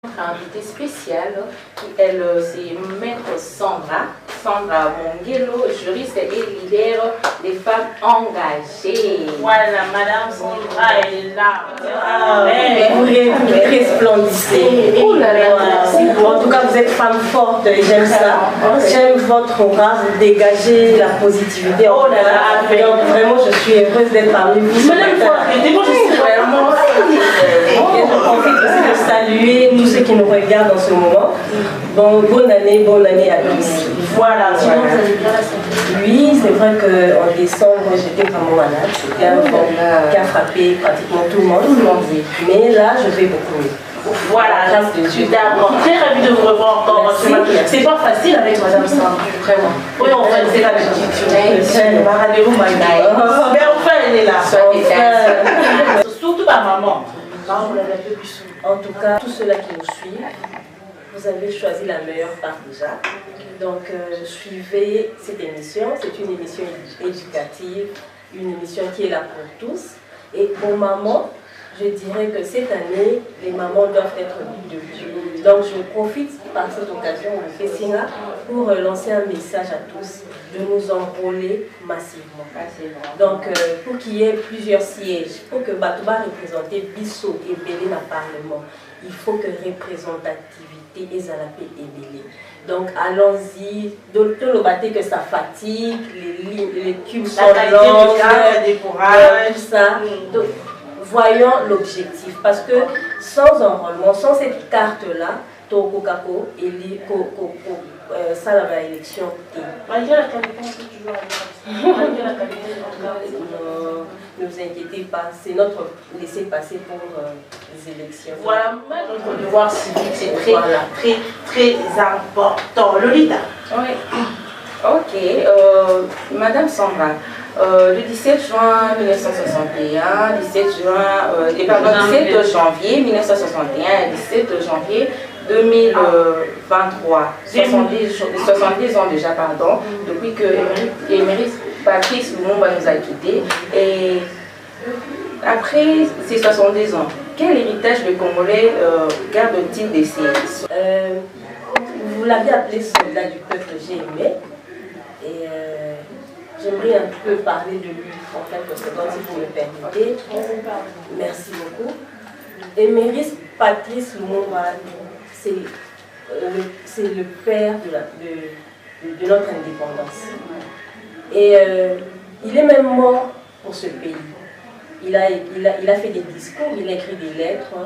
Invitée spéciale, elle c'est Maître Sandra Mongelo, juriste et leader des femmes engagées. Voilà, Madame Sandra, elle est là. Oui, très splendide. Oh là là, en tout cas, vous êtes femme forte et j'aime ça. J'aime votre aura, vous dégagez la positivité. Oh là là, donc, vraiment, je suis heureuse d'être parmi vous. Madame, moi je suis vraiment. Et je profite aussi de saluer tous ceux qui nous regardent en ce moment. Bon, bonne année à tous. Voilà, Oui, c'est vrai qu'en décembre, j'étais vraiment malade. C'était un vent qui a frappé pratiquement tout le monde. Oui. Mais là, je vais beaucoup mieux. Voilà, je suis d'accord. Très ravie de vous revoir encore. C'est pas facile avec Madame Sandra, vraiment. Oui, en fait, c'est la petite. Mais enfin, elle est là. Surtout ma maman. Vous l'avez un peu plus souvent. En tout cas, tous ceux-là qui nous suivent, vous avez choisi la meilleure part déjà. Donc, suivez cette émission. C'est une émission éducative, une émission qui est là pour tous. Et pour maman, je dirais que cette année, les mamans doivent être de vue. Donc, je profite par cette occasion, on fait Singa, pour lancer un message à tous, de nous enrôler massivement. Donc, pour qu'il y ait plusieurs sièges, pour que Batouba représente Bissot et Bélé dans le Parlement, il faut que représentativité et Zalapé et Bélé. Donc, allons-y. Tout le bâté que ça fatigue, les cubes sont longs, tout ça. Donc, voyons l'objectif, parce que sans enrôlement, sans cette carte-là, Tokokako, ça la va élection. Malgré la qualité, on peut toujours aller. Malgré la qualité, ne vous inquiétez pas, c'est notre laisser-passer pour les élections. Voilà, notre devoir civique, c'est très important. Lolita. Oui. Ok, Madame Sandra. Le 17 juin 1961, 17 janvier 1961 et 17 janvier 2023, 70 ans déjà, pardon, depuis que Émeric Patrice Lumumba nous a quittés. Et après ces 70 ans, quel héritage le Congolais garde-t-il de ces... Vous l'avez appelé soldat du peuple, j'ai aimé. Et j'aimerais un peu parler de lui, en fait, si vous me permettez. Merci beaucoup. Émeric Patrice Lumumba, c'est le père de notre indépendance. Et il est même mort pour ce pays. Il a fait des discours, il a écrit des lettres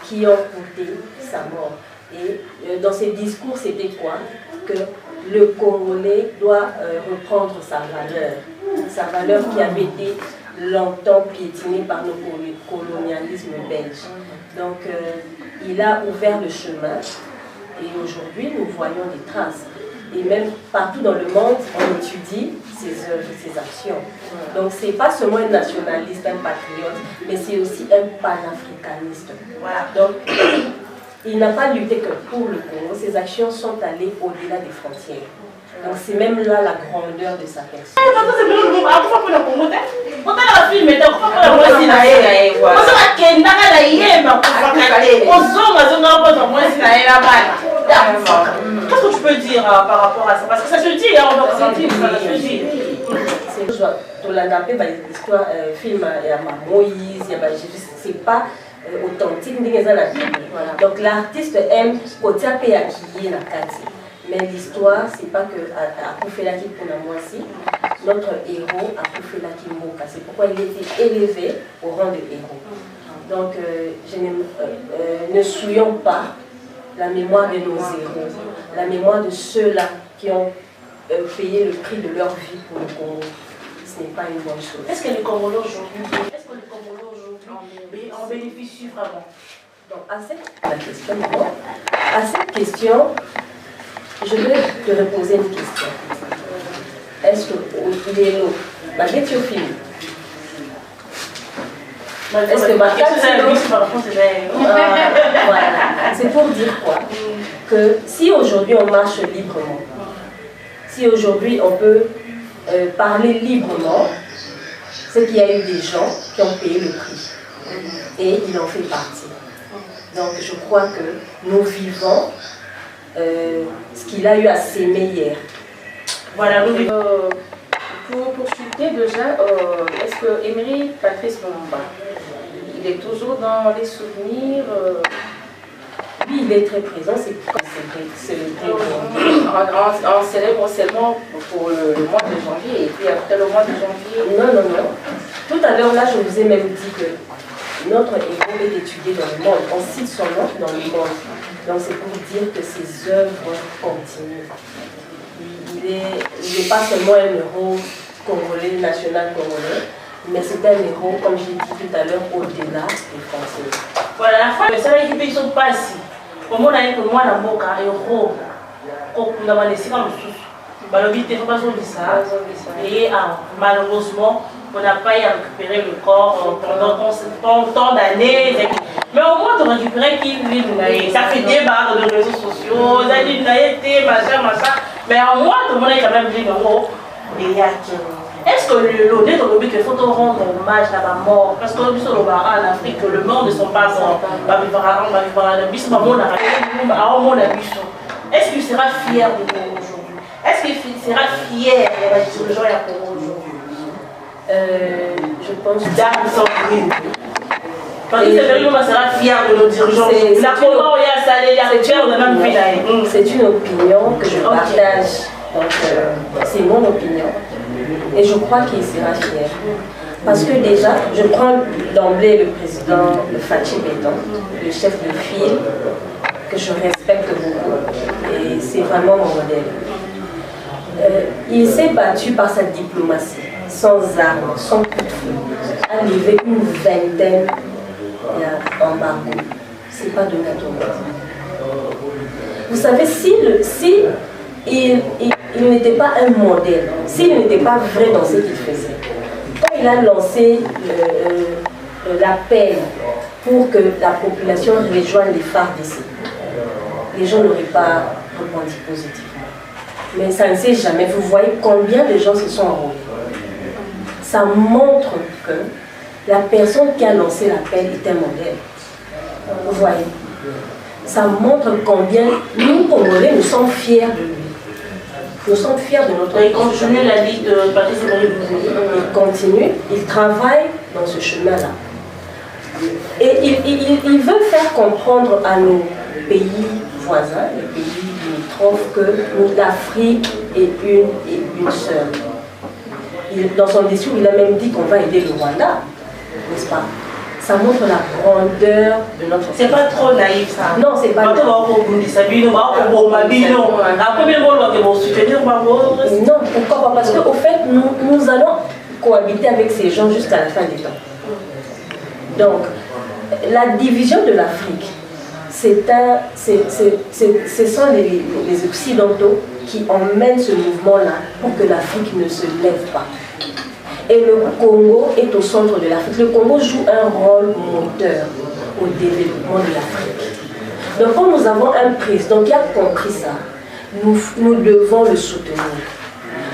qui ont coûté sa mort. Et dans ces discours, c'était quoi? Que le Congolais doit reprendre sa valeur qui avait été longtemps piétinée par le colonialisme belge. Donc, il a ouvert le chemin et aujourd'hui, nous voyons des traces. Et même partout dans le monde, on étudie ses œuvres, ses actions. Donc, ce n'est pas seulement un nationaliste, un patriote, mais c'est aussi un panafricaniste. Voilà. Donc, il n'a pas lutté que pour le Congo, ses actions sont allées au-delà des frontières. Donc c'est même là la grandeur de sa personne. Qu'est-ce que tu peux dire par rapport à ça? Parce que ça se dit, on va se dire, ça se dit. C'est pas authentique, donc l'artiste aime côté à mais l'histoire, c'est pas que Akoufelaki pour moi aussi, notre héros Akoufelaki Mboka, c'est pourquoi il a été élevé au rang de héros. Donc ne souillons pas la mémoire de nos héros, la mémoire de ceux-là qui ont payé le prix de leur vie pour le Congo. Ce n'est pas une bonne chose. Est-ce que les Congolais aujourd'hui en bénéficient vraiment? Donc, à cette question, je vais te reposer une question. Est-ce que Lélo, malgré tu film, est-ce que ma voilà, c'est pour dire quoi? Que si aujourd'hui on marche librement, si aujourd'hui on peut parler librement, c'est qu'il y a eu des gens qui ont payé le prix. Et il en fait partie. Donc je crois que nous vivons ce qu'il a eu à s'aimer hier. Voilà, nous vivons. Pour chuter déjà, est-ce que Emery Patrice Lumumba, il est toujours dans les souvenirs Oui, il est très présent, c'est célébré. On célèbre seulement pour le mois de janvier et puis après le mois de janvier. Non. Tout à l'heure, là, je vous ai même dit que notre héros est étudié dans le monde. On cite son nom dans le monde. Donc c'est pour dire que ses œuvres continuent. Il n'est pas seulement un héros congolais, national congolais, mais c'est un héros, comme je l'ai dit tout à l'heure, au-delà des Français. Voilà, la fin, c'est vrai qu'ils sont pas ici. Comme on a dit que moi, dans mon cas, héros, on a laissé comme sous. Il faut pas oublier ça. Et malheureusement, on n'a pas eu à récupérer le corps pendant tant d'années. Mais au moins, on récupérait qu'il vit. Ça fait débat dans les réseaux sociaux. Ça dit machin. Mais au moins, tout le monde a quand même dit est-ce que l'honneur dans le but qu'il faut rendre hommage à la mort? Parce que en Afrique, le mort ne sont pas morts. Est-ce qu'il sera fier de nous aujourd'hui? Est-ce qu'il sera fier de la dirigeant aujourd'hui? Je pense que parce que sera fier de nos dirigeants. C'est une opinion que je partage. Donc, c'est mon opinion. Et je crois qu'il sera fier. Parce que déjà, je prends d'emblée le président Fatou Béton, le chef de file, que je respecte beaucoup. Et c'est vraiment mon modèle. Il s'est battu par sa diplomatie, sans armes, sans coup de feu, à lever une vingtaine d'embargos. Ce n'est pas de gâteau. Vous savez, si il n'était pas un modèle, s'il n'était pas vrai dans ce qu'il faisait, quand il a lancé l'appel pour que la population rejoigne les FARDC, les gens n'auraient pas répondu positivement. Mais ça ne sait jamais. Vous voyez combien de gens se sont enrôlés. Ça montre que la personne qui a lancé l'appel est un modèle. Vous voyez. Ça montre combien nous, Congolais, nous sommes fiers de lui. Nous sommes fiers de notre... Il continue la vie de Patrice Emery. Il continue, il travaille dans ce chemin-là. Et il veut faire comprendre à nos pays voisins, les pays limitrophes, que l'Afrique est une seule. Dans son discours, il a même dit qu'on va aider le Rwanda, n'est-ce pas? Ça montre la grandeur de notre pays. C'est pas trop naïf ça. Non, c'est pas naïf. Non, pourquoi pas? Parce qu'au fait, nous allons cohabiter avec ces gens jusqu'à la fin des temps. Donc, la division de l'Afrique, ce sont les Occidentaux qui emmènent ce mouvement-là pour que l'Afrique ne se lève pas. Et le Congo est au centre de l'Afrique. Le Congo joue un rôle moteur au développement de l'Afrique. Donc quand nous avons un président qui a compris ça, nous devons le soutenir.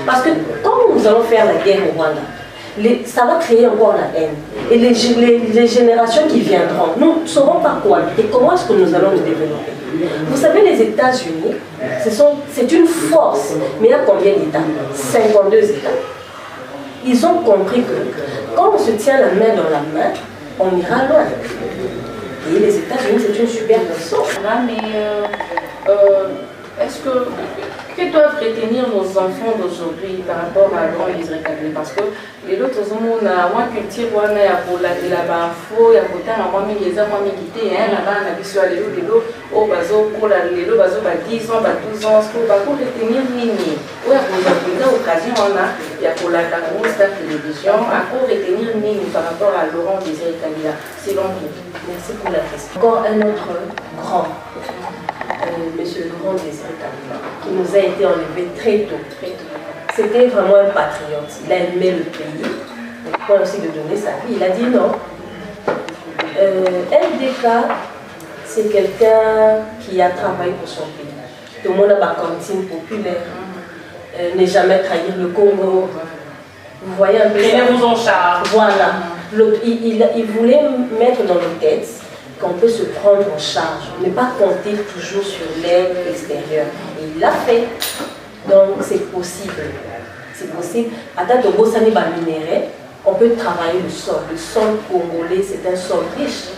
Parce que quand nous allons faire la guerre au Rwanda, ça va créer encore la haine. Et les générations qui viendront, nous ne saurons pas quoi et comment est-ce que nous allons nous développer. Vous savez, les États-Unis, c'est une force. Mais il y a combien d'États? 52 États. Ils ont compris que quand on se tient la main dans la main, on ira loin. Et les États-Unis, c'est une super leçon. Mais est-ce que doivent retenir nos enfants d'aujourd'hui par rapport à grand Israël? Parce que les autres hommes, on a moins culture, on a pour la info, il y a pourtant un moins mingi, un moins mingi, là-bas, on a vu sur les lots, au bateau, pour les lots, bateau, 10 ans, 12 ans, pour retenir Nini. Oui, pour l'occasion, on a, il y a pour la Star Télévision, à pour retenir Nini par rapport à Laurent Désiré Kabila. C'est long. Merci pour la question. Encore un autre grand. Monsieur le Grand Désiré Kabila, qui nous a été enlevé très tôt. C'était vraiment un patriote. Il a aimé le pays. Au point aussi de donner sa vie. Il a dit non. LDK, c'est quelqu'un qui a travaillé pour son pays. Tout le monde a ma cantine populaire. Ne jamais trahir le Congo. Vous voyez un peu ça. Vous en charge. Voilà. Il voulait mettre dans nos têtes qu'on peut se prendre en charge, ne pas compter toujours sur l'aide extérieure. Et il l'a fait. Donc c'est possible. C'est possible. À date de Bossani minéré, on peut travailler le sol. Le sol congolais, c'est un sol riche.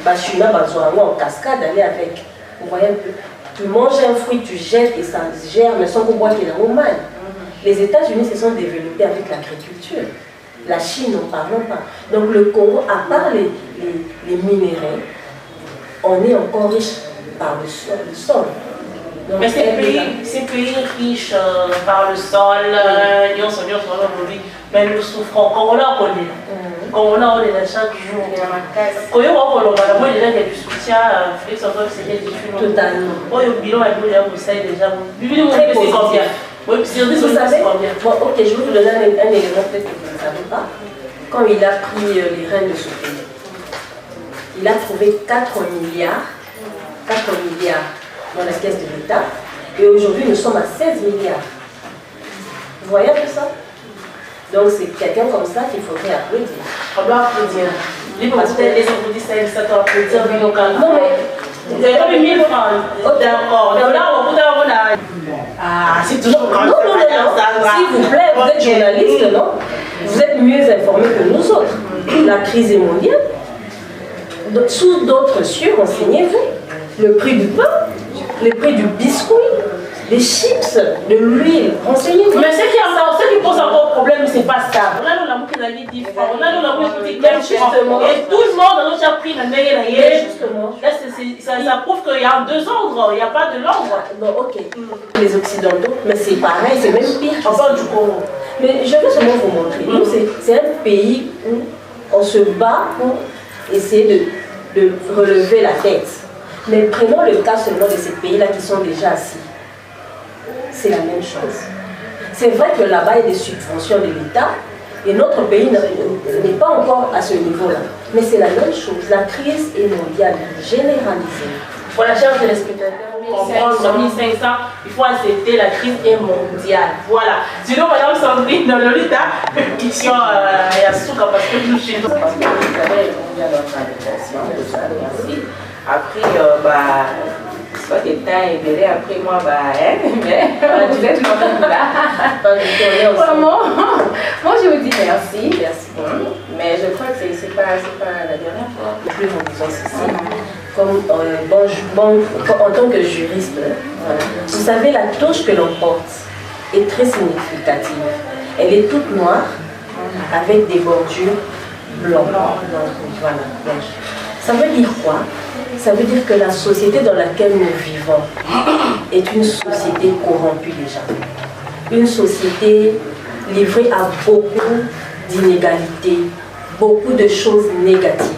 Bachuna, en cascade, aller avec. Vous voyez un peu. Tu manges un fruit, tu jettes et ça germe sans qu'on voit qu'il y a un mal. Les États-Unis se sont développés avec l'agriculture. La Chine, n'en parlons pas. Donc le Congo, à part les minéraux, on est encore riche par le sol. Donc, mais ces pays riches par le sol, mais nous souffrons. Quand on a chaque jour, quand on a déjà des soutiens, Félix Antoine c'est difficile. Totalement. Quand on a bilan, vous savez déjà. Très positif. Oui, vous savez, bon, ok, je vais vous donner un élément peut-être que vous ne savez pas. Quand il a pris les rênes de ce pays, il a trouvé 4 milliards dans la caisse de l'État. Et aujourd'hui, nous sommes à 16 milliards. Vous voyez un peu ça? Donc c'est quelqu'un comme ça qu'il faudrait applaudir. On doit applaudir. Les applaudissements, ça doit applaudir. Non mais... Vous avez pas mis 1000 francs. D'accord. Ah, c'est toujours comme ça. Non. S'il vous plaît, vous êtes journaliste, non? Vous êtes mieux informés que nous autres. La crise est mondiale. Sous d'autres cieux, renseignez-vous. Le prix du pain, le prix du biscuit, des chips, de l'huile, renseignez-vous. Mais ce qui pose encore problème, c'est pas ça. On a l'amour qui a dit 10 francs, on a l'amour qui a dit 10 francs. Et tout le monde a déjà pris la meilleure. Justement. Là, ça prouve qu'il y a 2 ordres, il n'y a pas de l'ordre. Non, ok. Les Occidentaux, mais c'est pareil, c'est même pire. Enfin, du Congo. Mais je vais seulement vous montrer. Nous, c'est un pays où on se bat pour essayer de relever la tête. Mais prenons le cas seulement de ces pays-là qui sont déjà assis. C'est la même chose. C'est vrai que là-bas, il y a des subventions de l'État et notre pays n'est pas encore à ce niveau-là. Mais c'est la même chose. La crise est mondiale, généralisée. Voilà, chers téléspectateurs, comprendre 1500, il faut accepter la crise est mondiale. Voilà. Sinon, madame Sandrine, dans Lolita, question il y a Souka parce que nous chez nous. Parce que vous avez répondu à notre invitation, merci. Après, soit des temps et verrez après moi, mais vous êtes là. Moi, je vous dis merci. Mais je crois que c'est pas la dernière fois. Plus on disons ceci. Comme en tant que juriste, vous savez, la touche que l'on porte est très significative. Elle est toute noire avec des bordures blanches. Voilà. Ça veut dire quoi? Ça veut dire que la société dans laquelle nous vivons est une société corrompue déjà. Une société livrée à beaucoup d'inégalités, beaucoup de choses négatives.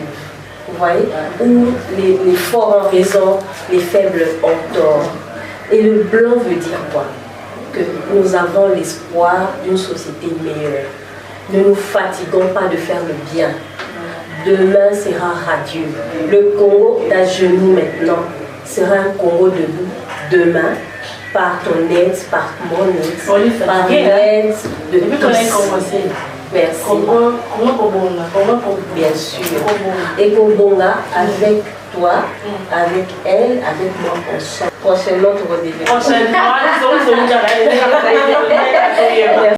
Vous voyez? Où les forts ont raison, les faibles ont tort. Et le blanc veut dire quoi? Que nous avons l'espoir d'une société meilleure. Ne nous fatiguons pas de faire le bien. Demain sera radieux. Le Congo d'à genoux maintenant sera un Congo debout demain par ton aide, par mon aide, par l'aide de tous. Merci. Bien sûr. Et Kobonga avec toi, avec elle, avec moi ensemble. Prochainement, tu vas devenir. Prochainement, ils ont